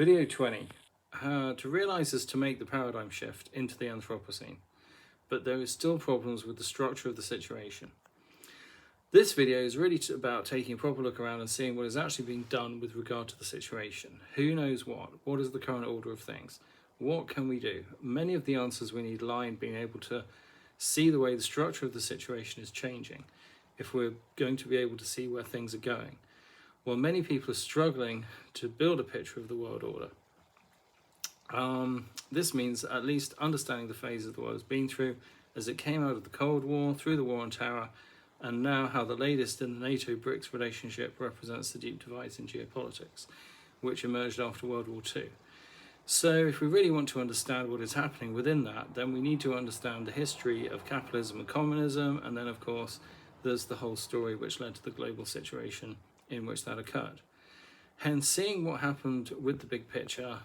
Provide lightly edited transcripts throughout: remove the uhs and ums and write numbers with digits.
Video 20. To realise is to make the paradigm shift into the Anthropocene, but there is still problems with the structure of the situation. This video is really about taking a proper look around and seeing what is actually being done with regard to the situation. Who knows what? What is the current order of things? What can we do? Many of the answers we need lie in being able to see the way the structure of the situation is changing, if we're going to be able to see where things are going. Well, many people are struggling to build a picture of the world order. This means at least understanding the phase of the world has been through as it came out of the Cold War, through the War on Terror, and now how the latest in the NATO-BRICS relationship represents the deep divides in geopolitics, which emerged after World War II. So if we really want to understand what is happening within that, then we need to understand the history of capitalism and communism, and then of course there's the whole story which led to the global situation in which that occurred. Hence, seeing what happened with the big picture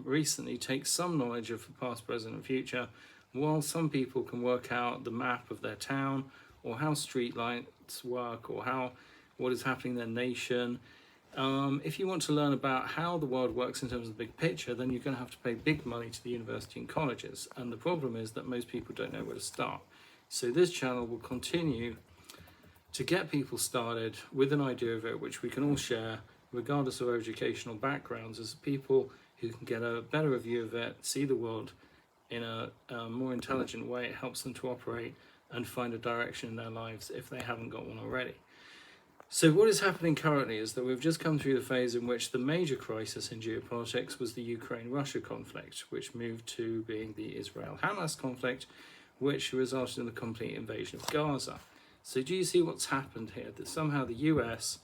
recently takes some knowledge of the past, present and future, while some people can work out the map of their town, or how street lights work, or what is happening in their nation. If you want to learn about how the world works in terms of the big picture, then you're going to have to pay big money to the university and colleges, and the problem is that most people don't know where to start. So this channel will continue to get people started with an idea of it, which we can all share, regardless of our educational backgrounds, as people who can get a better view of it, see the world in a more intelligent way. It helps them to operate and find a direction in their lives if they haven't got one already. So what is happening currently is that we've just come through the phase in which the major crisis in geopolitics was the Ukraine-Russia conflict, which moved to being the Israel-Hamas conflict, which resulted in the complete invasion of Gaza. So do you see what's happened here? That somehow the US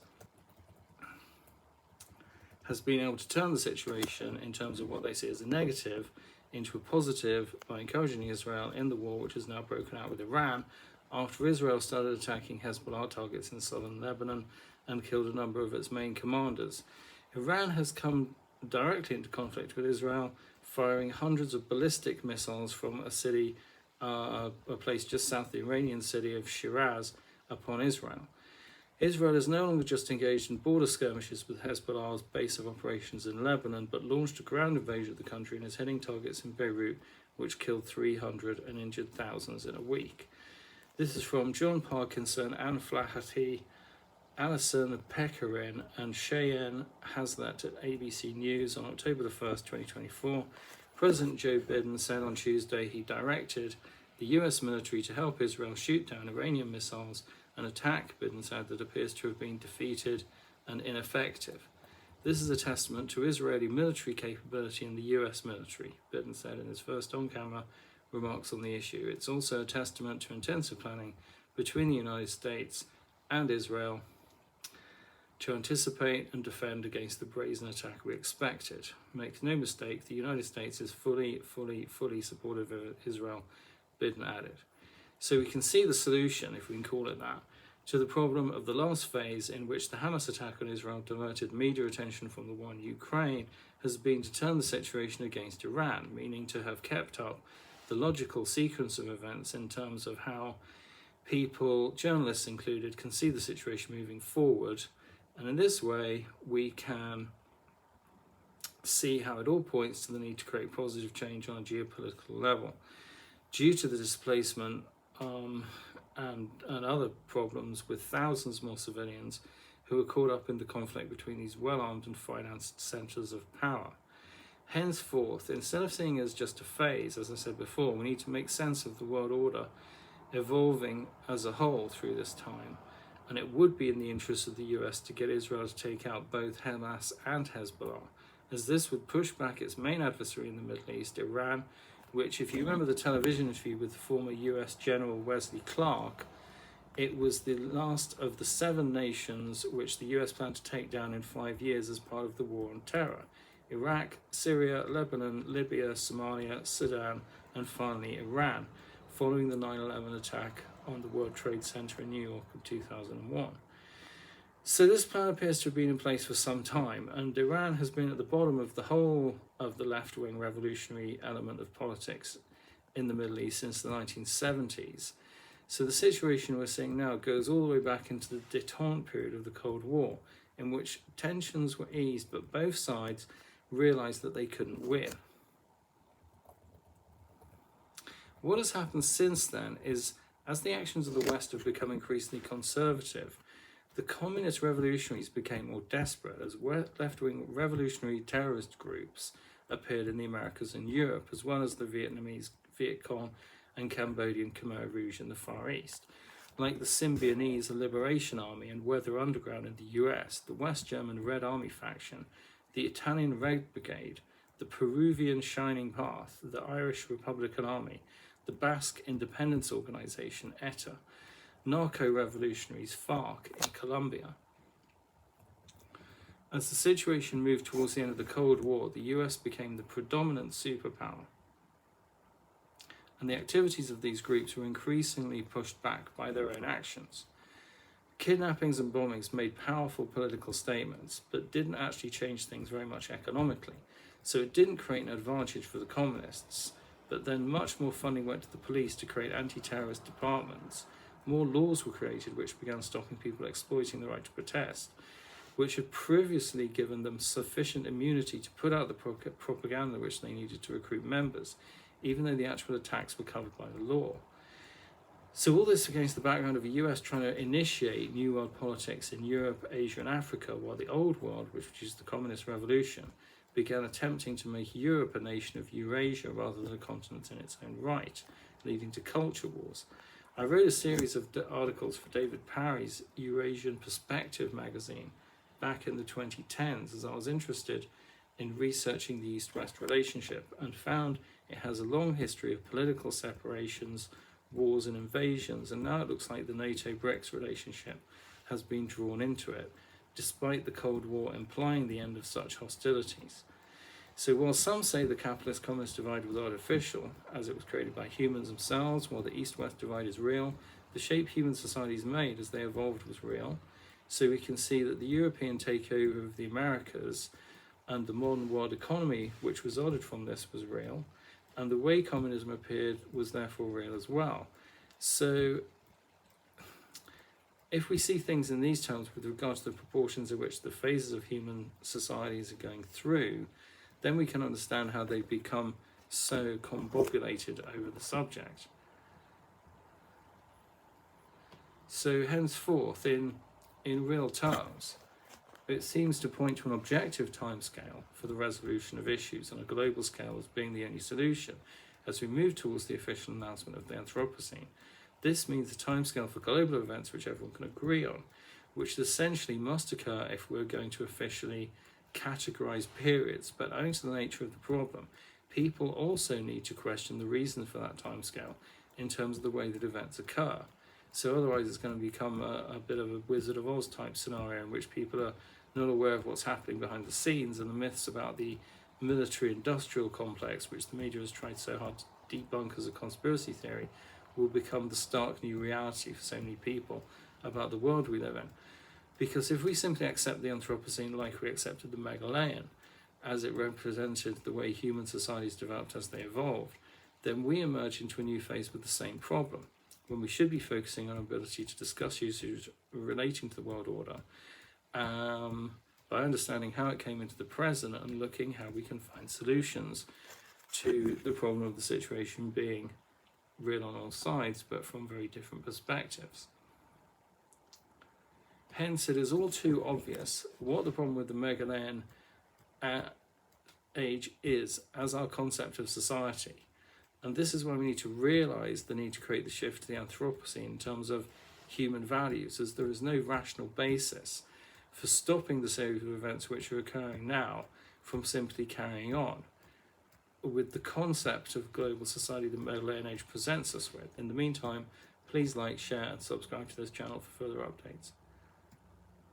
has been able to turn the situation in terms of what they see as a negative into a positive by encouraging Israel in the war, which has now broken out with Iran, after Israel started attacking Hezbollah targets in southern Lebanon and killed a number of its main commanders. Iran has come directly into conflict with Israel, firing hundreds of ballistic missiles from a city, a place just south of the Iranian city of Shiraz, upon Israel. Israel is no longer just engaged in border skirmishes with Hezbollah's base of operations in Lebanon, but launched a ground invasion of the country and is hitting targets in Beirut, which killed 300 and injured thousands in a week. This is from John Parkinson, Anne Flaherty, Alison Pecorin, and Cheyenne Hazlitt at ABC News on October the 1st, 2024. President Joe Biden said on Tuesday he directed the US military to help Israel shoot down Iranian missiles, an attack, Biden said, that appears to have been defeated and ineffective. This is a testament to Israeli military capability in the US military, Biden said in his first on-camera remarks on the issue. It's also a testament to intensive planning between the United States and Israel to anticipate and defend against the brazen attack we expected. Make no mistake, the United States is fully supportive of Israel, Biden added. So we can see the solution, if we can call it that, to the problem of the last phase in which the Hamas attack on Israel diverted media attention from the war in Ukraine has been to turn the situation against Iran, meaning to have kept up the logical sequence of events in terms of how people, journalists included, can see the situation moving forward. And in this way, we can see how it all points to the need to create positive change on a geopolitical level. Due to the displacement and other problems with thousands more civilians who are caught up in the conflict between these well-armed and financed centres of power. Henceforth, instead of seeing it as just a phase, as I said before, we need to make sense of the world order evolving as a whole through this time. And it would be in the interest of the US to get Israel to take out both Hamas and Hezbollah, as this would push back its main adversary in the Middle East, Iran, which, if you remember the television interview with the former US General Wesley Clark, it was the last of the 7 nations which the US planned to take down in 5 years as part of the War on Terror: Iraq, Syria, Lebanon, Libya, Somalia, Sudan, and finally Iran, following the 9/11 attack on the World Trade Center in New York in 2001. So this plan appears to have been in place for some time, and Iran has been at the bottom of the whole of the left-wing revolutionary element of politics in the Middle East since the 1970s. So the situation we're seeing now goes all the way back into the détente period of the Cold War, in which tensions were eased, but both sides realized that they couldn't win. What has happened since then is, as the actions of the West have become increasingly conservative, the communist revolutionaries became more desperate as left-wing revolutionary terrorist groups appeared in the Americas and Europe, as well as the Vietnamese Viet Cong and Cambodian Khmer Rouge in the Far East. Like the Symbionese Liberation Army and Weather Underground in the US, the West German Red Army faction, the Italian Red Brigade, the Peruvian Shining Path, the Irish Republican Army, the Basque Independence Organization, ETA, narco-revolutionaries, FARC in Colombia. As the situation moved towards the end of the Cold War, the US became the predominant superpower, and the activities of these groups were increasingly pushed back by their own actions. Kidnappings and bombings made powerful political statements, but didn't actually change things very much economically, so it didn't create an advantage for the communists. But then much more funding went to the police to create anti-terrorist departments. More laws were created which began stopping people exploiting the right to protest, which had previously given them sufficient immunity to put out the propaganda which they needed to recruit members, even though the actual attacks were covered by the law. So all this against the background of the US trying to initiate New World politics in Europe, Asia and Africa, while the Old World, which was the Communist Revolution, began attempting to make Europe a nation of Eurasia rather than a continent in its own right, leading to culture wars. I wrote a series of articles for David Parry's Eurasian Perspective magazine back in the 2010s, as I was interested in researching the East-West relationship and found it has a long history of political separations, wars and invasions, and now it looks like the NATO-BRICS relationship has been drawn into it, despite the Cold War implying the end of such hostilities. So while some say the capitalist-communist divide was artificial, as it was created by humans themselves, while the East-West divide is real, the shape human societies made as they evolved was real. So we can see that the European takeover of the Americas and the modern world economy, which resulted from this, was real, and the way communism appeared was therefore real as well. So if we see things in these terms with regard to the proportions in which the phases of human societies are going through, then we can understand how they become so combobulated over the subject. So henceforth, in real terms, it seems to point to an objective timescale for the resolution of issues on a global scale as being the only solution as we move towards the official announcement of the Anthropocene. This means a timescale for global events which everyone can agree on, which essentially must occur if we're going to officially categorize periods. But owing to the nature of the problem, people also need to question the reason for that timescale in terms of the way that events occur. So otherwise it's going to become a bit of a Wizard of Oz type scenario in which people are not aware of what's happening behind the scenes, and the myths about the military-industrial complex, which the media has tried so hard to debunk as a conspiracy theory, will become the stark new reality for so many people about the world we live in. Because if we simply accept the Anthropocene like we accepted the Megalaean, as it represented the way human societies developed as they evolved, then we emerge into a new phase with the same problem, when we should be focusing on our ability to discuss issues relating to the world order, by understanding how it came into the present and looking how we can find solutions to the problem of the situation being real on all sides, but from very different perspectives. Hence, it is all too obvious what the problem with the Megalaean age is as our concept of society. And this is why we need to realise the need to create the shift to the Anthropocene in terms of human values, as there is no rational basis for stopping the series of events which are occurring now from simply carrying on with the concept of global society the Megalaean age presents us with. In the meantime, please like, share and subscribe to this channel for further updates.